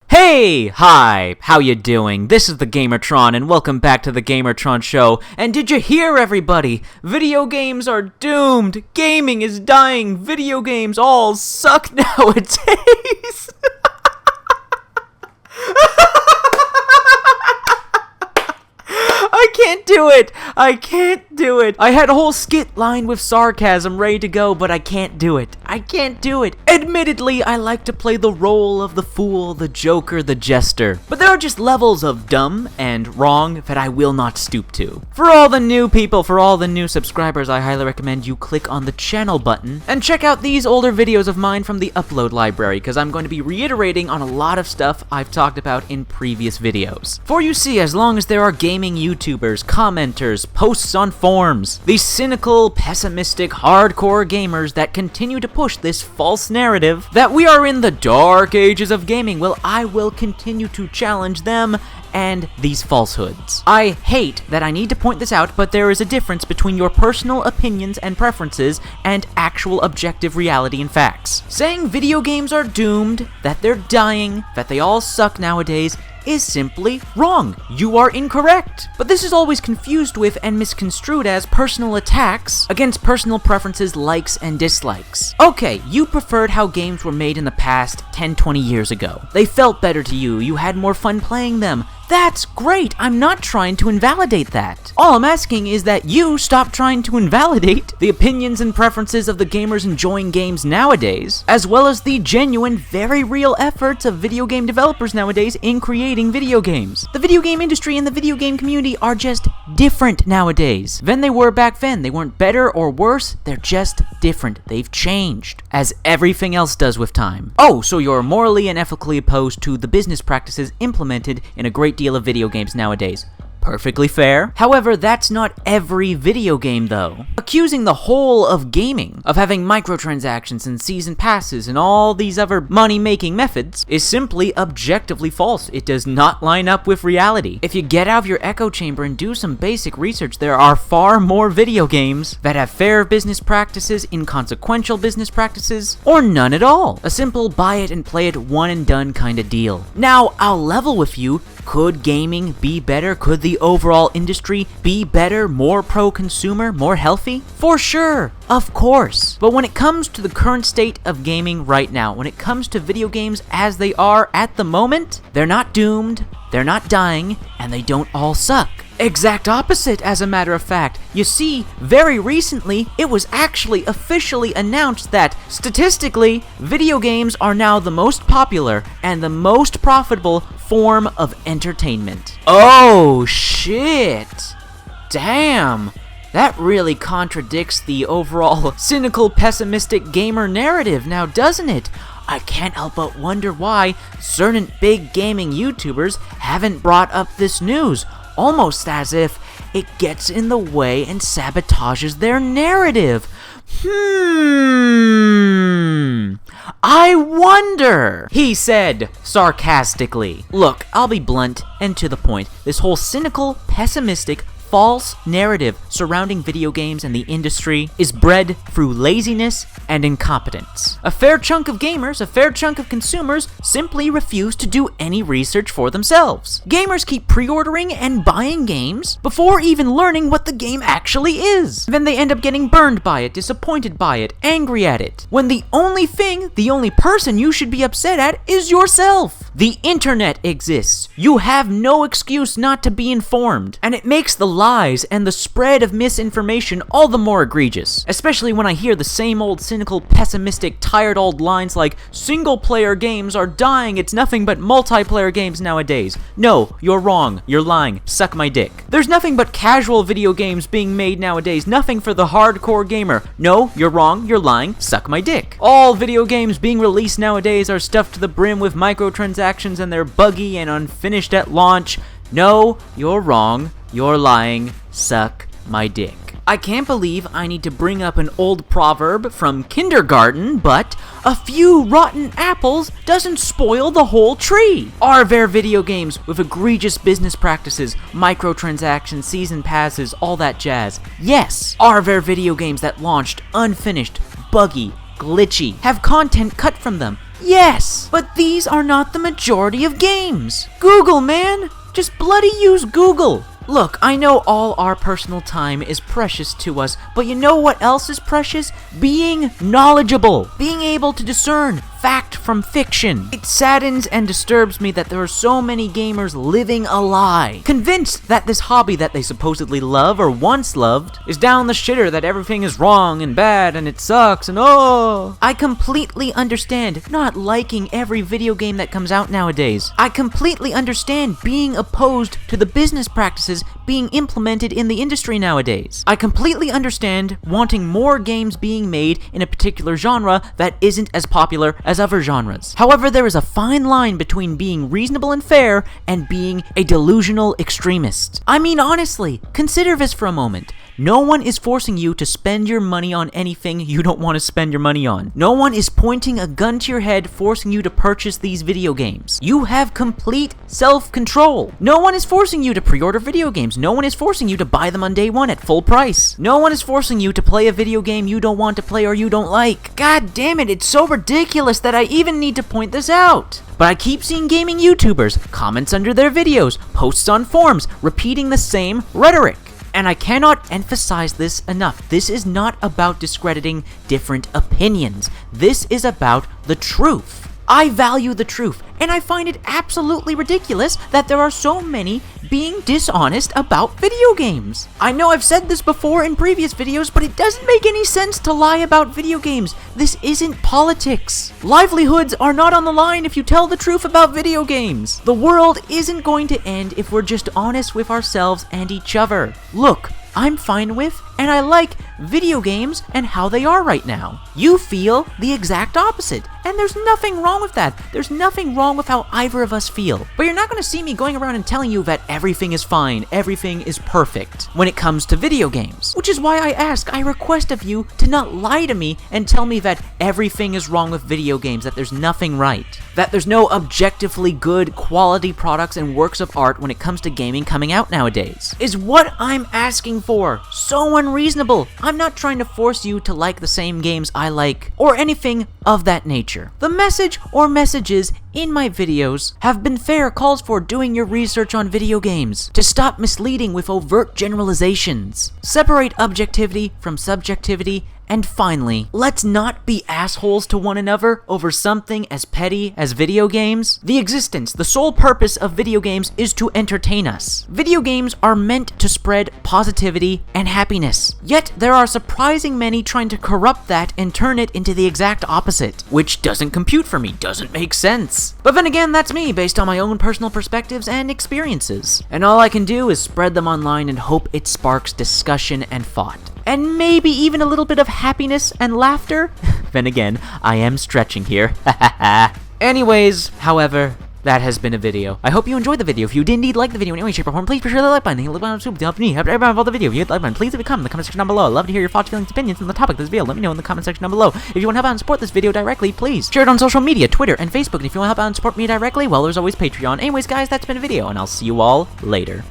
Hey, hi, how you doing? This is the Gamertron, and welcome back to the Gamertron Show. And did you hear, everybody? Video games are doomed. Gaming is dying. Video games all suck nowadays. I can't do it. I can't do it. I had a whole skit lined with sarcasm ready to go, but I can't do it. I can't do it. Admittedly, I like to play the role of the fool, the joker, the jester. But there are just levels of dumb and wrong that I will not stoop to. For all the new people, for all the new subscribers, I highly recommend you click on the channel button and check out these older videos of mine from the upload library, because I'm going to be reiterating on a lot of stuff I've talked about in previous videos. For you see, as long as there are gaming YouTubers, commenters, posts on forums, these cynical, pessimistic, hardcore gamers that continue to push this false narrative that we are in the dark ages of gaming, well, I will continue to challenge them and these falsehoods. I hate that I need to point this out, but there is a difference between your personal opinions and preferences and actual objective reality and facts. Saying video games are doomed, that they're dying, that they all suck nowadays, is simply wrong. You are incorrect. But this is always confused with and misconstrued as personal attacks against personal preferences, likes, and dislikes. Okay, you preferred how games were made in the past 10-20 years ago. They felt better to you, you had more fun playing them. That's great! I'm not trying to invalidate that. All I'm asking is that you stop trying to invalidate the opinions and preferences of the gamers enjoying games nowadays, as well as the genuine, very real efforts of video game developers nowadays in creating video games. The video game industry and the video game community are just different nowadays than they were back then. They weren't better or worse, they're just different. They've changed, as everything else does with time. Oh, so you're morally and ethically opposed to the business practices implemented in a great deal of video games nowadays. Perfectly fair. However, that's not every video game, though. Accusing the whole of gaming of having microtransactions and season passes and all these other money-making methods is simply objectively false. It does not line up with reality. If you get out of your echo chamber and do some basic research, there are far more video games that have fair business practices, inconsequential business practices, or none at all. A simple buy it and play it one and done kind of deal. Now, I'll level with you. Could gaming be better? Could the overall industry be better, more pro-consumer, more healthy? For sure, of course. But when it comes to the current state of gaming right now, when it comes to video games as they are at the moment, they're not doomed, they're not dying, and they don't all suck. Exact opposite, as a matter of fact. You see, very recently, it was actually officially announced that, statistically, video games are now the most popular and the most profitable form of entertainment. Oh, shit. Damn. That really contradicts the overall cynical, pessimistic gamer narrative now, doesn't it? I can't help but wonder why certain big gaming YouTubers haven't brought up this news, almost as if it gets in the way and sabotages their narrative. I wonder, he said sarcastically. Look, I'll be blunt and to the point. This whole cynical, pessimistic, false narrative surrounding video games and the industry is bred through laziness and incompetence. A fair chunk of gamers, a fair chunk of consumers simply refuse to do any research for themselves. Gamers keep pre-ordering and buying games before even learning what the game actually is. Then they end up getting burned by it, disappointed by it, angry at it, when the only thing, the only person you should be upset at is yourself. The internet exists. You have no excuse not to be informed, and it makes the lies and the spread of misinformation all the more egregious, especially when I hear the same old cynical, pessimistic, tired old lines like, single-player games are dying, it's nothing but multiplayer games nowadays. No, you're wrong, you're lying, suck my dick. There's nothing but casual video games being made nowadays, nothing for the hardcore gamer. No, you're wrong, you're lying, suck my dick. All video games being released nowadays are stuffed to the brim with microtransactions and they're buggy and unfinished at launch. No, you're wrong, you're lying, suck my dick. I can't believe I need to bring up an old proverb from kindergarten, but a few rotten apples doesn't spoil the whole tree. Are there video games with egregious business practices, microtransactions, season passes, all that jazz? Yes. Are there video games that launched unfinished, buggy, glitchy, have content cut from them? Yes. But these are not the majority of games. Google, man. Just bloody use Google. Look, I know all our personal time is precious to us, but you know what else is precious? Being knowledgeable. Being able to discern fact from fiction. It saddens and disturbs me that there are so many gamers living a lie, convinced that this hobby that they supposedly love or once loved is down the shitter, that everything is wrong and bad and it sucks and oh. I completely understand not liking every video game that comes out nowadays. I completely understand being opposed to the business practices being implemented in the industry nowadays. I completely understand wanting more games being made in a particular genre that isn't as popular as other genres. However, there is a fine line between being reasonable and fair and being a delusional extremist. I mean, honestly, consider this for a moment. No one is forcing you to spend your money on anything you don't want to spend your money on. No one is pointing a gun to your head forcing you to purchase these video games. You have complete self-control. No one is forcing you to pre-order video games. No one is forcing you to buy them on day one at full price. No one is forcing you to play a video game you don't want to play or you don't like. God damn it, it's so ridiculous that I even need to point this out. But I keep seeing gaming YouTubers, comments under their videos, posts on forums, repeating the same rhetoric. And I cannot emphasize this enough. This is not about discrediting different opinions. This is about the truth. I value the truth, and I find it absolutely ridiculous that there are so many being dishonest about video games. I know I've said this before in previous videos, but it doesn't make any sense to lie about video games. This isn't politics. Livelihoods are not on the line if you tell the truth about video games. The world isn't going to end if we're just honest with ourselves and each other. Look, I'm fine with, and I like video games and how they are right now. You feel the exact opposite, and there's nothing wrong with that. There's nothing wrong with how either of us feel. But you're not going to see me going around and telling you that everything is fine, everything is perfect when it comes to video games. Which is why I request of you to not lie to me and tell me that everything is wrong with video games, that there's nothing right, that there's no objectively good quality products and works of art when it comes to gaming coming out nowadays. Is what I'm asking for. So unreasonable. I'm not trying to force you to like the same games I like, or anything of that nature. The message or messages in my videos have been fair calls for doing your research on video games, to stop misleading with overt generalizations, separate objectivity from subjectivity, and finally, let's not be assholes to one another over something as petty as video games. The sole purpose of video games is to entertain us. Video games are meant to spread positivity and happiness. Yet, there are surprising many trying to corrupt that and turn it into the exact opposite, which doesn't compute for me, doesn't make sense. But then again, that's me, based on my own personal perspectives and experiences. And all I can do is spread them online and hope it sparks discussion and thought. And maybe even a little bit of happiness and laughter. Then again, I am stretching here. Anyways, however, that has been a video. I hope you enjoyed the video. If you did indeed like the video in any way, shape, or form, please be sure to like button. Hit the like button to help me. Help everyone follow the video. If you hit the like button, please leave a comment in the comment section down below. I'd love to hear your thoughts, feelings, opinions on the topic of this video. Let me know in the comment section down below. If you want to help out and support this video directly, please share it on social media, Twitter, and Facebook. And if you want to help out and support me directly, well, there's always Patreon. Anyways, guys, that's been a video, and I'll see you all later.